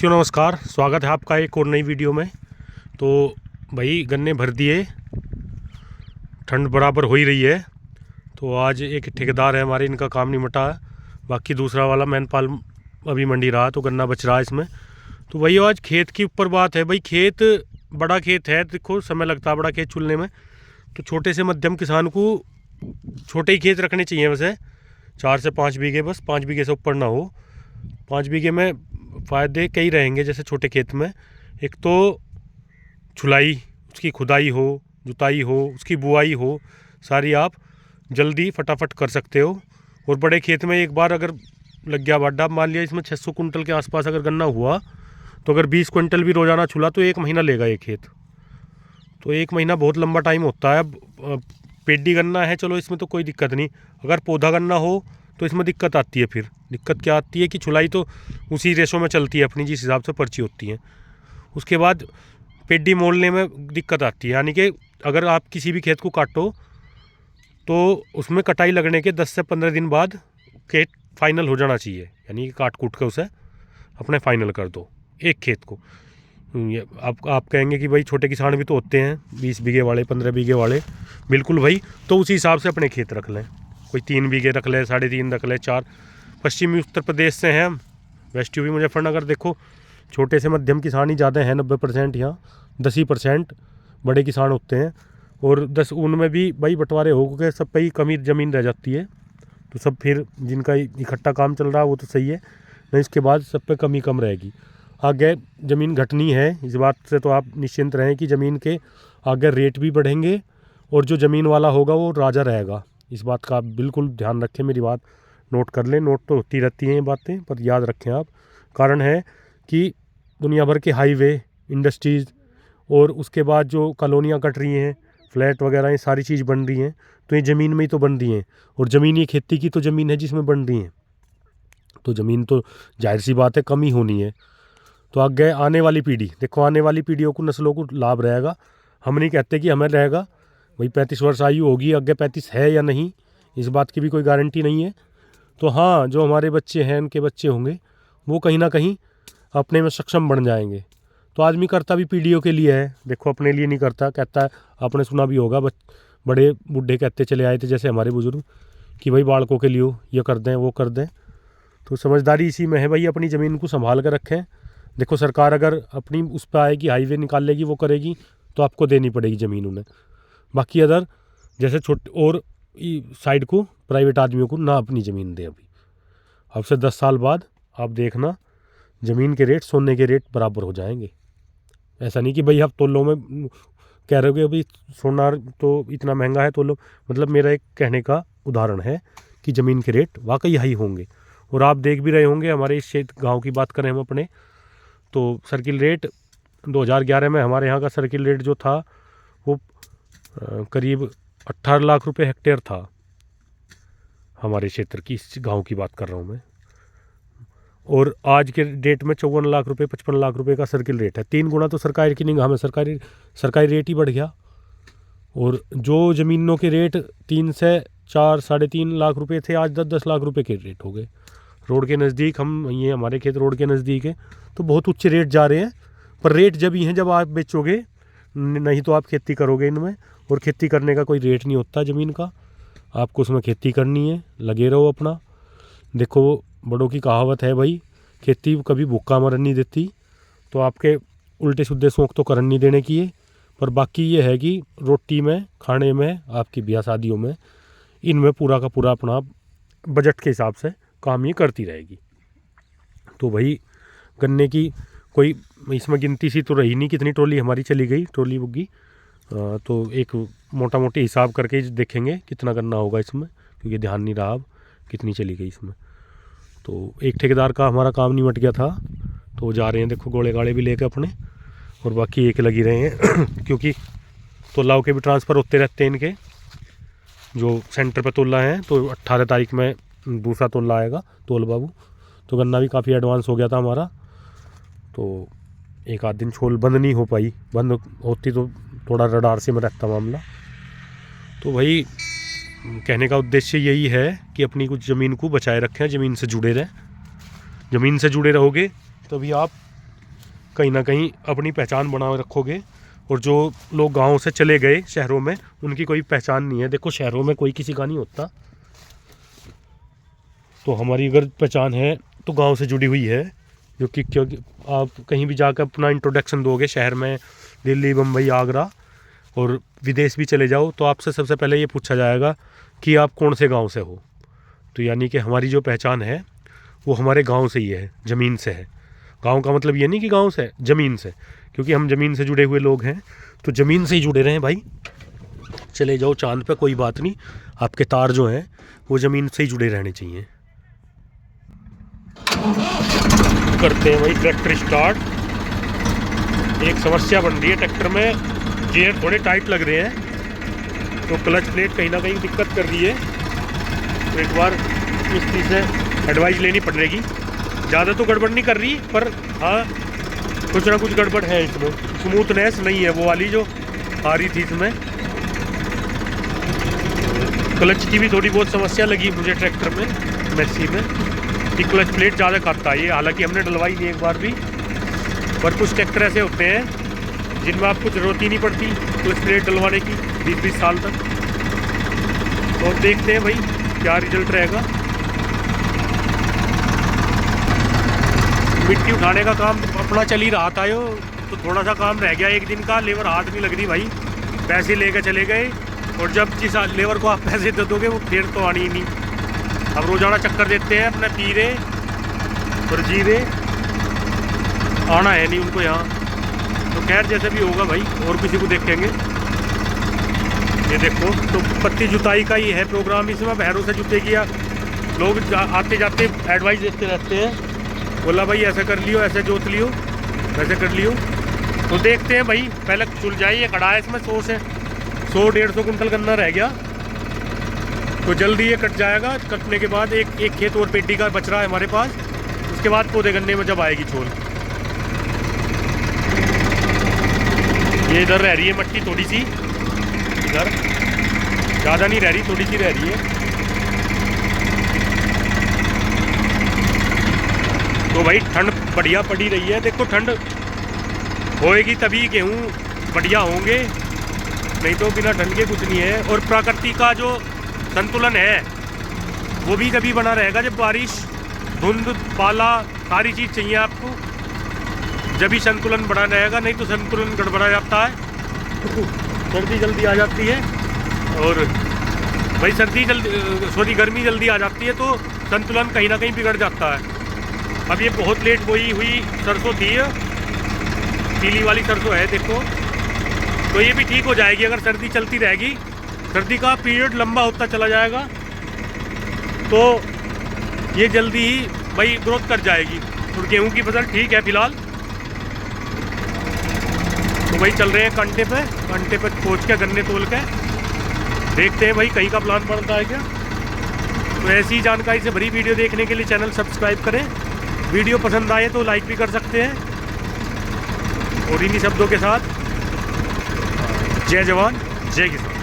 साथियों नमस्कार, स्वागत है आपका एक और नई वीडियो में। तो भाई गन्ने भर दिए, ठंड बराबर हो ही रही है। तो आज एक ठेकेदार है हमारे, इनका काम नहीं मटा है। बाकी दूसरा वाला मैनपाल अभी मंडी रहा, तो गन्ना बच रहा है इसमें। तो वही आज खेत के ऊपर बात है भाई। खेत बड़ा खेत है, देखो समय लगता है बड़ा खेत चुनने में। तो छोटे से मध्यम किसान को छोटे ही खेत रखने चाहिए वैसे, 4 से 5 बीघे, बस 5 बीघे से ऊपर ना हो। 5 बीघे में फ़ायदे कई रहेंगे। जैसे छोटे खेत में एक तो छुलाई, उसकी खुदाई हो, जुताई हो, उसकी बुआई हो, सारी आप जल्दी फटाफट कर सकते हो। और बड़े खेत में एक बार अगर लग गया बाड्डा, मान लिया इसमें 600 कुंटल के आसपास अगर गन्ना हुआ, तो अगर 20 क्विंटल भी रोज़ाना छुला तो 1 महीना लेगा ये खेत। तो 1 महीना बहुत लंबा टाइम होता है। अब पेडी गन्ना है, चलो इसमें तो कोई दिक्कत नहीं। अगर पौधा गन्ना हो तो इसमें दिक्कत आती है। फिर दिक्कत क्या आती है कि छुलाई तो उसी रेशो में चलती है अपनी, जिस हिसाब से पर्ची होती है। उसके बाद पेडी मोड़ने में दिक्कत आती है, यानी कि अगर आप किसी भी खेत को काटो तो उसमें कटाई लगने के 10 से 15 दिन बाद खेत फाइनल हो जाना चाहिए। यानी कि काट कूट के उसे अपने फाइनल कर दो एक खेत को। ये आप कहेंगे कि भाई छोटे किसान भी तो होते हैं, 20 बीघे वाले, 15 बीघे वाले। बिल्कुल भाई, तो उसी हिसाब से अपने खेत रख लें। कोई 3 बीघे रख ले, 3.5 रख ले, 4। पश्चिमी उत्तर प्रदेश से हैं हम, वेस्ट यूपी मुजफ्फरनगर। देखो छोटे से मध्यम किसान ही ज़्यादा हैं, 90% यहाँ, 10% बड़े किसान होते हैं। और 10 उनमें भी भाई बंटवारे हो गए, सब पे ही कमी ज़मीन रह जाती है। तो सब फिर जिनका इकट्ठा काम चल रहा है वो तो सही है, नहीं इसके बाद सब पे कमी कम रहेगी। आगे ज़मीन घटनी है, इस बात से तो आप निश्चिंत रहें कि ज़मीन के आगे रेट भी बढ़ेंगे और जो ज़मीन वाला होगा वो राजा रहेगा। इस बात का आप बिल्कुल ध्यान रखें, मेरी बात नोट कर लें। नोट तो होती रहती हैं ये बातें, पर याद रखें आप। कारण है कि दुनिया भर के हाईवे, इंडस्ट्रीज़ और उसके बाद जो कॉलोनियाँ कट रही हैं, फ्लैट वगैरह, ये सारी चीज़ बन रही हैं, तो ये ज़मीन में ही तो बन रही हैं। और ज़मीन ये खेती की तो ज़मीन है जिसमें बन रही हैं, तो ज़मीन तो जाहिर सी बात है कम ही होनी है। तो आगे आने वाली पीढ़ी, देखो आने वाली पीढ़ियों को, नस्लों को लाभ रहेगा। हम नहीं कहते कि हमें रहेगा। भाई 35 वर्ष आयु होगी, आगे 35 है या नहीं, इस बात की भी कोई गारंटी नहीं है। तो हाँ, जो हमारे बच्चे हैं, उनके बच्चे होंगे, वो कहीं ना कहीं अपने में सक्षम बन जाएंगे। तो आदमी करता भी पीढ़ियों के लिए है, देखो अपने लिए नहीं करता। कहता है, आपने सुना भी होगा, बड़े बूढ़े कहते चले आए थे जैसे हमारे बुजुर्ग, कि भाई बालकों के लिए ये कर दें, वो कर दें। तो समझदारी इसी में है भाई, अपनी ज़मीन को संभाल कर रखें। देखो सरकार अगर अपनी उस पर आएगी, हाईवे निकाल लेगी, वो करेगी, तो आपको देनी पड़ेगी ज़मीन उन्हें। बाकी अदर जैसे छोटे और साइड को प्राइवेट आदमियों को ना अपनी ज़मीन दे। अभी अब से 10 साल बाद आप देखना, ज़मीन के रेट सोने के रेट बराबर हो जाएंगे। ऐसा नहीं कि भाई आप तोलों में कह रहे हो कि अभी सोना तो इतना महंगा है तोलो, मतलब मेरा एक कहने का उदाहरण है कि ज़मीन के रेट वाकई हाई होंगे। और आप देख भी रहे होंगे, हमारे इस क्षेत्र गाँव की बात करें हम अपने, तो सर्किल रेट 2011 में हमारे यहाँ का सर्किल रेट जो था वो करीब 18 लाख रुपए हेक्टेयर था। हमारे क्षेत्र की, इस गांव की बात कर रहा हूँ मैं। और आज के डेट में 54 लाख रुपए, 55 लाख रुपए का सर्किल रेट है। 3 गुना तो सरकार की निगाह में सरकारी रेट ही बढ़ गया। और जो ज़मीनों के रेट 3 से 4, 3.5 लाख रुपए थे, आज 10-10 लाख रुपए के रेट हो गए। रोड के नज़दीक, हम ये हमारे खेत रोड के नज़दीक है, तो बहुत उच्च रेट जा रहे हैं। पर रेट जब ही हैं जब आप बेचोगे, नहीं तो आप खेती करोगे इनमें। और खेती करने का कोई रेट नहीं होता ज़मीन का, आपको उसमें खेती करनी है, लगे रहो अपना। देखो बड़ों की कहावत है भाई, खेती कभी भूखा मरन नहीं देती। तो आपके उल्टे सीधे शौक तो करन नहीं देने की है, पर बाकी ये है कि रोटी में, खाने में, आपकी ब्याह शादियों में, इनमें पूरा का पूरा अपना बजट के हिसाब से काम ये करती रहेगी। तो भाई गन्ने की कोई इसमें गिनती सी तो रही नहीं, कितनी ट्रॉली हमारी चली गई, ट्रॉली बुग्गी। तो एक मोटा मोटी हिसाब करके देखेंगे कितना गन्ना होगा इसमें, क्योंकि ध्यान नहीं रहा अब कितनी चली गई इसमें। तो एक ठेकेदार का हमारा काम निमट गया था, तो जा रहे हैं देखो घोड़े गाड़े भी लेके अपने, और बाकी एक लगी रहे हैं क्योंकि तोलाओं के भी ट्रांसफ़र होते रहते हैं इनके, जो सेंटर पर तोला है। तो 18 तारीख में दूसरा तोला आएगा, तोल बाबू। तो गन्ना भी काफ़ी एडवांस हो गया था हमारा, तो एक आध दिन छोल बंद नहीं हो पाई, बंद होती तो थोड़ा रडार से में रहता मामला। तो भाई कहने का उद्देश्य यही है कि अपनी कुछ ज़मीन को बचाए रखें, ज़मीन से जुड़े रहें। ज़मीन से जुड़े रहोगे तभी आप कहीं ना कहीं अपनी पहचान बना रखोगे। और जो लोग गांव से चले गए शहरों में, उनकी कोई पहचान नहीं है। देखो शहरों में कोई किसी का नहीं होता, तो हमारी अगर पहचान है तो गांव से जुड़ी हुई है। क्योंकि आप कहीं भी जाकर अपना इंट्रोडक्शन दोगे शहर में, दिल्ली, बम्बई, आगरा और विदेश भी चले जाओ, तो आपसे सबसे पहले ये पूछा जाएगा कि आप कौन से गांव से हो। तो यानी कि हमारी जो पहचान है वो हमारे गांव से ही है, ज़मीन से है। गांव का मतलब ये नहीं कि गांव से, ज़मीन से, क्योंकि हम ज़मीन से जुड़े हुए लोग हैं, तो ज़मीन से ही जुड़े रहें भाई। चले जाओ चांद पे, कोई बात नहीं, आपके तार जो हैं वो ज़मीन से ही जुड़े रहने चाहिए। करते हैं भाई ट्रैक्टर स्टार्ट। एक समस्या बन रही है ट्रैक्टर में, गियर थोड़े टाइट लग रहे हैं, तो क्लच प्लेट कहीं ना कहीं दिक्कत कर रही है। तो एक बार मिस्त्री से एडवाइस लेनी पड़ेगी। ज़्यादा तो गड़बड़ नहीं कर रही, पर हाँ कुछ ना कुछ गड़बड़ है इसमें, स्मूथनेस नहीं है वो वाली जो आ रही थी इसमें। क्लच की भी थोड़ी बहुत समस्या लगी मुझे ट्रैक्टर में, मैक्सी में, कि क्लच प्लेट ज़्यादा खाता है ये। हालांकि हमने डलवाई नहीं एक बार भी, पर कुछ ट्रैक्टर ऐसे होते हैं जिनमें आपको ज़रूरत ही नहीं पड़ती क्लच प्लेट डलवाने की 20-20 साल तक। तो देखते हैं भाई क्या रिजल्ट रहेगा। मिट्टी उठाने का काम अपना चल ही रहा था यो, तो थोड़ा सा काम रह गया एक दिन का। लेबर हाथ नहीं लग रही भाई, पैसे लेकर चले गए, और जब जिस लेबर को आप पैसे दे दोगे वो फिर तो आनी ही नहीं। अब रोजाना चक्कर देते हैं अपने पीरे और जीरे, आना है नहीं उनको यहाँ। तो खैर जैसे भी होगा भाई, और किसी को देखेंगे। ये देखो, तो पत्ती जुताई का ही है प्रोग्राम, इसमें भैरों से जुतेगी। लोग आते जाते एडवाइस देते रहते हैं, बोला भाई ऐसे कर लियो, ऐसे जोत लियो, वैसे कर लियो। तो देखते हैं भाई, पहले चुल जाए। ये खड़ा है इसमें 100-150 कुंटल गन्ना रह गया, तो जल्दी ये कट जाएगा। कटने के बाद एक खेत और पेटी का बच रहा है हमारे पास, उसके बाद पौधे गन्ने में जब आएगी छोल। ये इधर रह रही है मट्टी थोड़ी सी, इधर ज़्यादा नहीं रह रही, थोड़ी सी रह रही है। तो भाई ठंड बढ़िया पड़ी रही है। देखो ठंड होएगी तभी गेहूँ बढ़िया होंगे, नहीं तो बिना ठंड के कुछ नहीं है। और प्रकृति का जो संतुलन है वो भी कभी बना रहेगा जब बारिश, धुंध, पाला, सारी चीज़ चाहिए आपको, जब भी संतुलन बना रहेगा। नहीं तो संतुलन गड़बड़ा जाता है, सर्दी जल्दी आ जाती है, और भाई गर्मी जल्दी आ जाती है, तो संतुलन कहीं ना कहीं बिगड़ जाता है। अब ये बहुत लेट बोई हुई सरसों थी, पीली वाली सरसों है देखो, तो ये भी ठीक हो जाएगी अगर सर्दी चलती रहेगी। सर्दी का पीरियड लंबा होता चला जाएगा तो ये जल्दी ही भाई ग्रोथ कर जाएगी। और गेहूं की फसल ठीक है फिलहाल। तो भाई चल रहे हैं कंटे पे पहुँच के गन्ने तोल के देखते हैं भाई कहीं का प्लान बनता है क्या। तो ऐसी जानकारी से भरी वीडियो देखने के लिए चैनल सब्सक्राइब करें। वीडियो पसंद आए तो लाइक भी कर सकते हैं। और इन्हीं शब्दों के साथ जय जवान जय किसान।